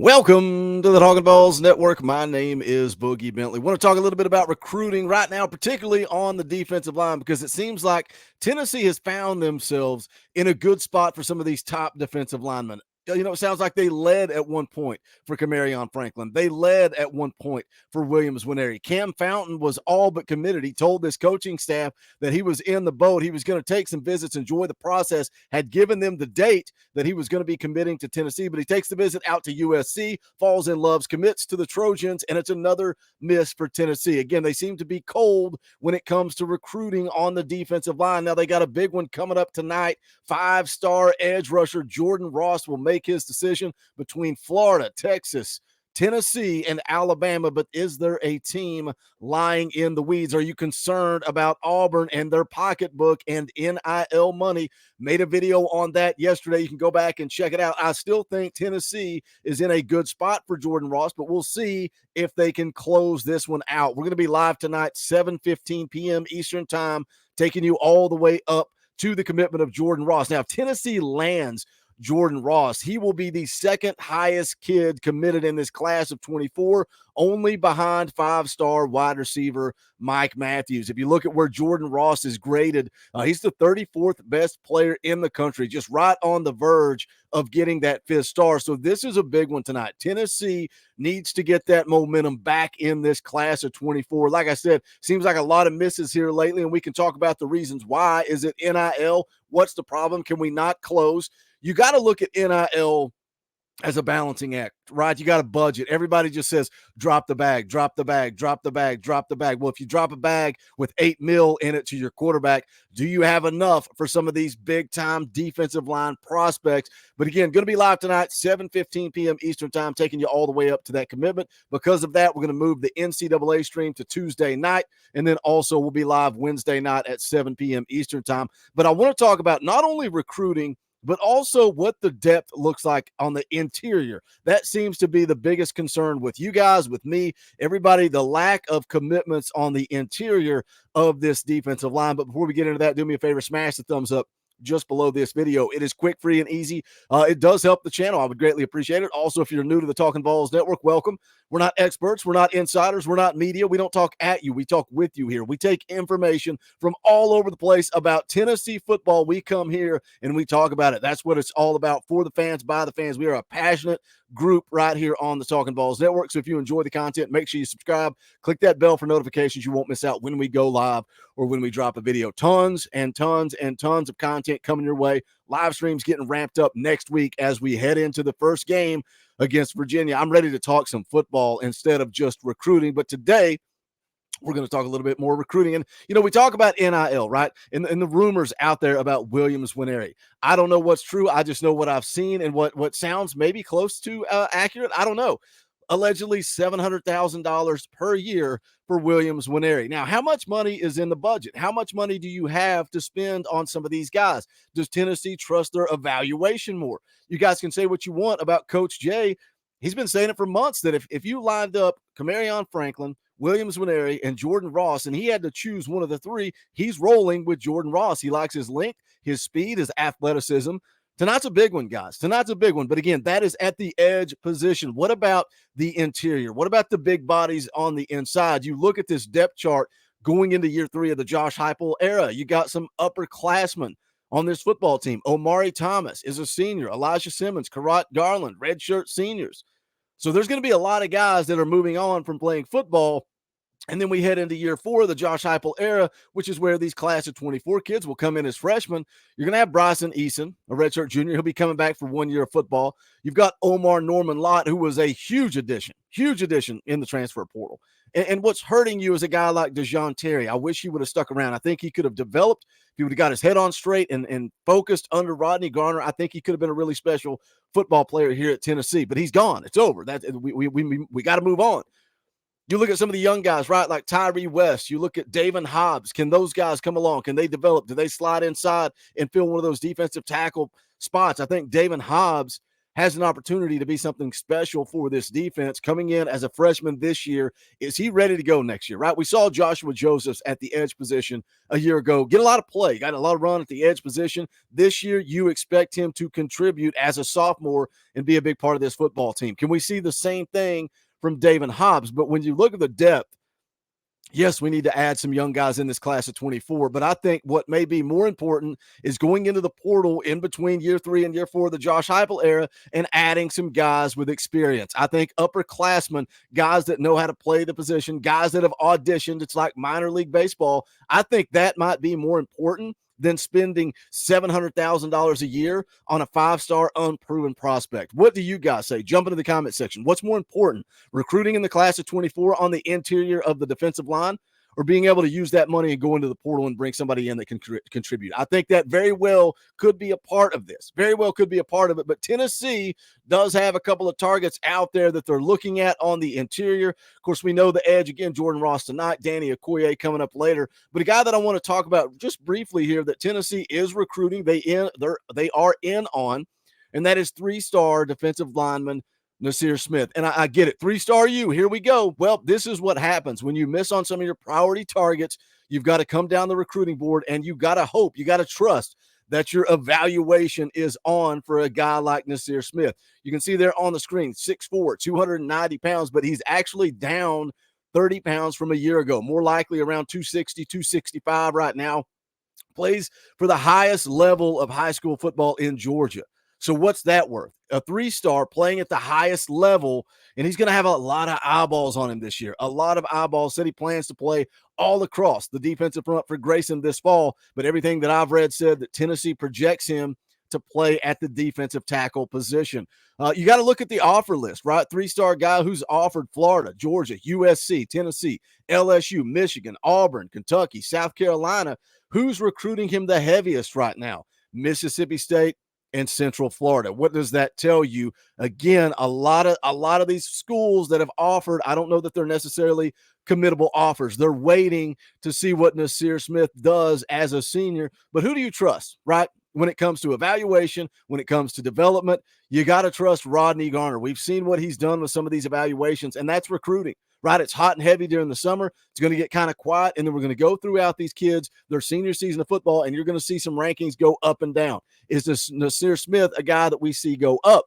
Welcome to the Talkin VAWLS Network. My name is Boogie Bentley. Want to talk a little bit about recruiting right now, particularly on the defensive line, because it seems like Tennessee has found themselves in a good spot for some of these top defensive linemen. It sounds like they led at one point for Camarion Franklin. They led at one point for Williams Nwaneri. Cam Fountain was all but committed. He told this coaching staff that he was in the boat. He was going to take some visits, enjoy the process, had given them the date that he was going to be committing to Tennessee, but he takes the visit out to USC, falls in love, commits to the Trojans, and it's another miss for Tennessee. Again, they seem to be cold when it comes to recruiting on the defensive line. Now they got a big one coming up tonight. 5-star edge rusher Jordan Ross will make his decision between Florida, Texas, Tennessee, and Alabama. But is there a team lying in the weeds? Are you concerned about Auburn and their pocketbook and NIL money? Made a video on that yesterday. You can go back and check it out. I still think Tennessee is in a good spot for Jordan Ross, but we'll see if they can close this one out. We're going to be live tonight, 7:15 p.m. Eastern time, taking you all the way up to the commitment of Jordan Ross. Now, if Tennessee lands Jordan Ross, he will be the second highest kid committed in this class of 24, only behind 5-star wide receiver Mike Matthews. If you look at where Jordan Ross is graded, he's the 34th best player in the country, just right on the verge of getting that 5th star. So this is a big one tonight. Tennessee needs to get that momentum back in this class of 24. Like I said, seems like a lot of misses here lately, and we can talk about the reasons why. Is it NIL? What's the problem? Can we not close? You got to look at NIL as a balancing act, right? You got a budget. Everybody just says, drop the bag, drop the bag, drop the bag, drop the bag. Well, if you drop a bag with $8 million in it to your quarterback, do you have enough for some of these big time defensive line prospects? But again, going to be live tonight, 7:15 p.m. Eastern time, taking you all the way up to that commitment. Because of that, we're going to move the NCAA stream to Tuesday night. And then also we'll be live Wednesday night at 7 p.m. Eastern time. But I want to talk about not only recruiting, but also what the depth looks like on the interior. That seems to be the biggest concern with you guys, with me, everybody, the lack of commitments on the interior of this defensive line. But before we get into that, do me a favor, smash the thumbs up just below this video. It is quick, free, and easy. It does help the channel. I would greatly appreciate it. Also, if you're new to the Talkin VAWLS Network, welcome. We're not experts. We're not insiders. We're not media. We don't talk at you. We talk with you here. We take information from all over the place about Tennessee football. We come here and we talk about it. That's what it's all about, for the fans, by the fans. We are a passionate group right here on the Talkin VAWLS Network. So if you enjoy the content, make sure you subscribe. Click that bell for notifications. You won't miss out when we go live or when we drop a video. Tons and tons and tons of content coming your way. Live streams getting ramped up next week as we head into the first game against Virginia. I'm ready to talk some football instead of just recruiting. But today, we're going to talk a little bit more recruiting. And, we talk about NIL, right? And the rumors out there about Williams Nwaneri. I don't know what's true. I just know what I've seen and what sounds maybe close to accurate. I don't know. Allegedly $700,000 per year for Williams Nwaneri. Now, how much money is in the budget? How much money do you have to spend on some of these guys? Does Tennessee trust their evaluation more? You guys can say what you want about Coach Jay. He's been saying it for months that if you lined up Camarion Franklin, Williams Nwaneri, and Jordan Ross, and he had to choose one of the three, he's rolling with Jordan Ross. He likes his length, his speed, his athleticism. Tonight's a big one, guys. Tonight's a big one. But again, that is at the edge position. What about the interior? What about the big bodies on the inside? You look at this depth chart going into year 3 of the Josh Heupel era. You got some upperclassmen on this football team. Omari Thomas is a senior. Elijah Simmons, Karat Garland, redshirt seniors. So there's going to be a lot of guys that are moving on from playing football. And then we head into year 4 of the Josh Heupel era, which is where these class of 24 kids will come in as freshmen. You're going to have Bryson Eason, a redshirt junior. He'll be coming back for 1 year of football. You've got Omar Norman Lott, who was a huge addition in the transfer portal. And what's hurting you is a guy like DeJoun Terry. I wish he would have stuck around. I think he could have developed. If he would have got his head on straight and focused under Rodney Garner, I think he could have been a really special football player here at Tennessee. But he's gone. It's over. We got to move on. You look at some of the young guys, right, like Tyree West. You look at Davin Hobbs. Can those guys come along? Can they develop? Do they slide inside and fill one of those defensive tackle spots? I think Davin Hobbs has an opportunity to be something special for this defense coming in as a freshman this year. Is he ready to go next year, right? We saw Joshua Josephs at the edge position a year ago get a lot of play, got a lot of run at the edge position. This year, you expect him to contribute as a sophomore and be a big part of this football team. Can we see the same thing from David Hobbs? But when you look at the depth, yes, we need to add some young guys in this class of 24, but I think what may be more important is going into the portal in between year 3 and year 4 of the Josh Heupel era and adding some guys with experience. I think upperclassmen, guys that know how to play the position, guys that have auditioned, it's like minor league baseball. I think that might be more important than spending $700,000 a year on a 5-star unproven prospect. What do you guys say? Jump into the comment section. What's more important, recruiting in the class of 24 on the interior of the defensive line, or being able to use that money and go into the portal and bring somebody in that can contribute? I think that very well could be a part of this. Very well could be a part of it. But Tennessee does have a couple of targets out there that they're looking at on the interior. Of course, we know the edge, again, Jordan Ross tonight, Danny Okoye coming up later. But a guy that I want to talk about just briefly here that Tennessee is recruiting, they are in on, and that is 3-star defensive lineman Nasir Smith. And I get it. 3-star you. Here we go. Well, this is what happens when you miss on some of your priority targets. You've got to come down the recruiting board and you got to hope, you got to trust that your evaluation is on for a guy like Nasir Smith. You can see there on the screen, 6'4", 290 pounds, but he's actually down 30 pounds from a year ago, more likely around 260, 265 right now. Plays for the highest level of high school football in Georgia. So what's that worth? A 3-star playing at the highest level, and he's going to have a lot of eyeballs on him this year. A lot of eyeballs. Said he plans to play all across the defensive front for Grayson this fall, but everything that I've read said that Tennessee projects him to play at the defensive tackle position. You got to look at the offer list, right? 3-star guy who's offered Florida, Georgia, USC, Tennessee, LSU, Michigan, Auburn, Kentucky, South Carolina. Who's recruiting him the heaviest right now? Mississippi State and Central Florida. What does that tell you? Again, a lot of these schools that have offered, I don't know that they're necessarily committable offers. They're waiting to see what Nasir Smith does as a senior. But who do you trust, right? When it comes to evaluation, when it comes to development, you got to trust Rodney Garner. We've seen what he's done with some of these evaluations, and that's recruiting, right? It's hot and heavy during the summer. It's going to get kind of quiet, and then we're going to go throughout these kids, their senior season of football, and you're going to see some rankings go up and down. Is this Nasir Smith a guy that we see go up?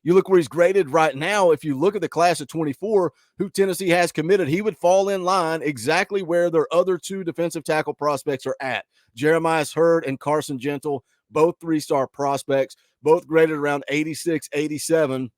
You look where he's graded right now. If you look at the class of 24, who Tennessee has committed, he would fall in line exactly where their other 2 defensive tackle prospects are at. Jeremiah Hurd and Carson Gentle, both 3-star prospects, both graded around 86, 87.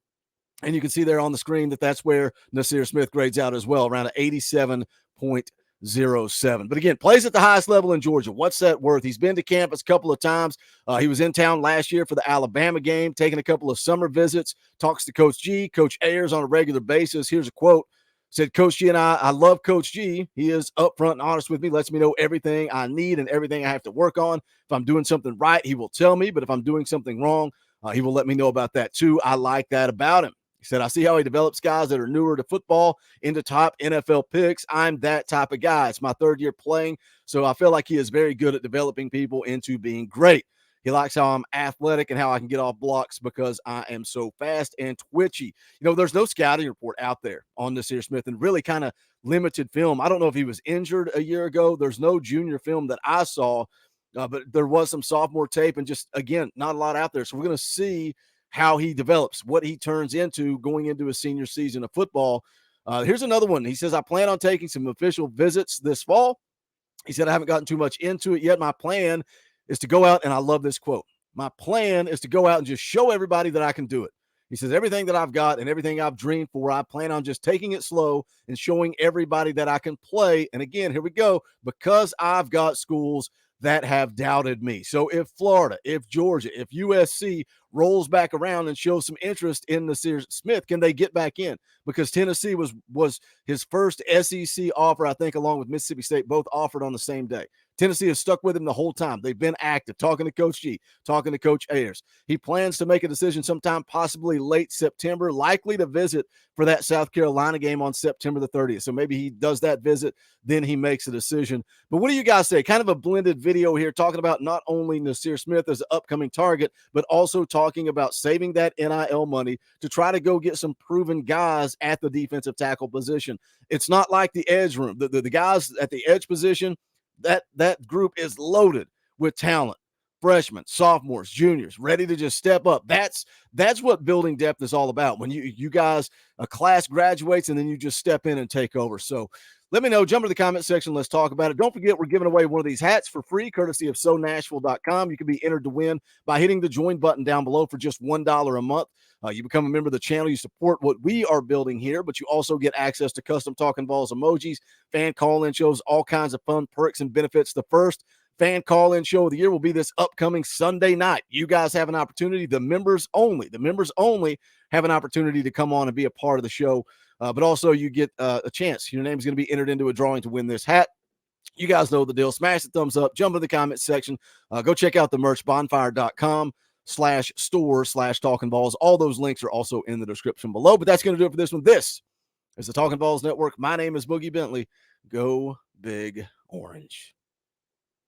And you can see there on the screen that that's where Nasir Smith grades out as well, around an 87.07. But again, plays at the highest level in Georgia. What's that worth? He's been to campus a couple of times. He was in town last year for the Alabama game, taking a couple of summer visits, talks to Coach G, Coach Ayers on a regular basis. Here's a quote. Said, Coach G and I love Coach G. He is upfront and honest with me, lets me know everything I need and everything I have to work on. If I'm doing something right, he will tell me. But if I'm doing something wrong, he will let me know about that too. I like that about him. He said, I see how he develops guys that are newer to football into top NFL picks. I'm that type of guy. It's my 3rd year playing, so I feel like he is very good at developing people into being great. He likes how I'm athletic and how I can get off blocks because I am so fast and twitchy. You know, there's no scouting report out there on Nasir Smith and really kind of limited film. I don't know if he was injured a year ago. There's no junior film that I saw, but there was some sophomore tape and just, again, not a lot out there. So we're going to see how he develops, what he turns into going into a senior season of football. Here's another one. He says, I plan on taking some official visits this fall. He said, I haven't gotten too much into it yet. My plan is to go out, and I love this quote. My plan is to go out and just show everybody that I can do it. He says, everything that I've got and everything I've dreamed for, I plan on just taking it slow and showing everybody that I can play. And again, here we go, because I've got schools that have doubted me. So if Florida, if Georgia, if USC rolls back around and shows some interest in Nasir Smith, can they get back in? Because Tennessee was his first SEC offer, I think, along with Mississippi State, both offered on the same day. Tennessee has stuck with him the whole time. They've been active, talking to Coach G, talking to Coach Ayers. He plans to make a decision sometime possibly late September, likely to visit for that South Carolina game on September the 30th. So maybe he does that visit, then he makes a decision. But what do you guys say? Kind of a blended video here, talking about not only Nasir Smith as an upcoming target, but also talking about saving that NIL money to try to go get some proven guys at the defensive tackle position. It's not like the edge room. The guys at the edge position, that group is loaded with talent, freshmen, sophomores, juniors, ready to just step up. That's what building depth is all about. When you guys, a class graduates and then you just step in and take over. So let me know. Jump to the comment section. Let's talk about it. Don't forget, we're giving away one of these hats for free, courtesy of SoNashville.com. You can be entered to win by hitting the join button down below for just $1 a month. You become a member of the channel. You support what we are building here, but you also get access to custom Talkin VAWLS emojis, fan call-in shows, all kinds of fun perks and benefits. The first fan call-in show of the year will be this upcoming Sunday night. You guys have an opportunity. The members only have an opportunity to come on and be a part of the show. But also you get a chance. Your name is going to be entered into a drawing to win this hat. You guys know the deal. Smash the thumbs up. Jump in the comment section. Go check out the merch, bonfire.com/store/Talkin VAWLS. All those links are also in the description below. But that's going to do it for this one. This is the Talkin VAWLS Network. My name is Boogie Bentley. Go Big Orange.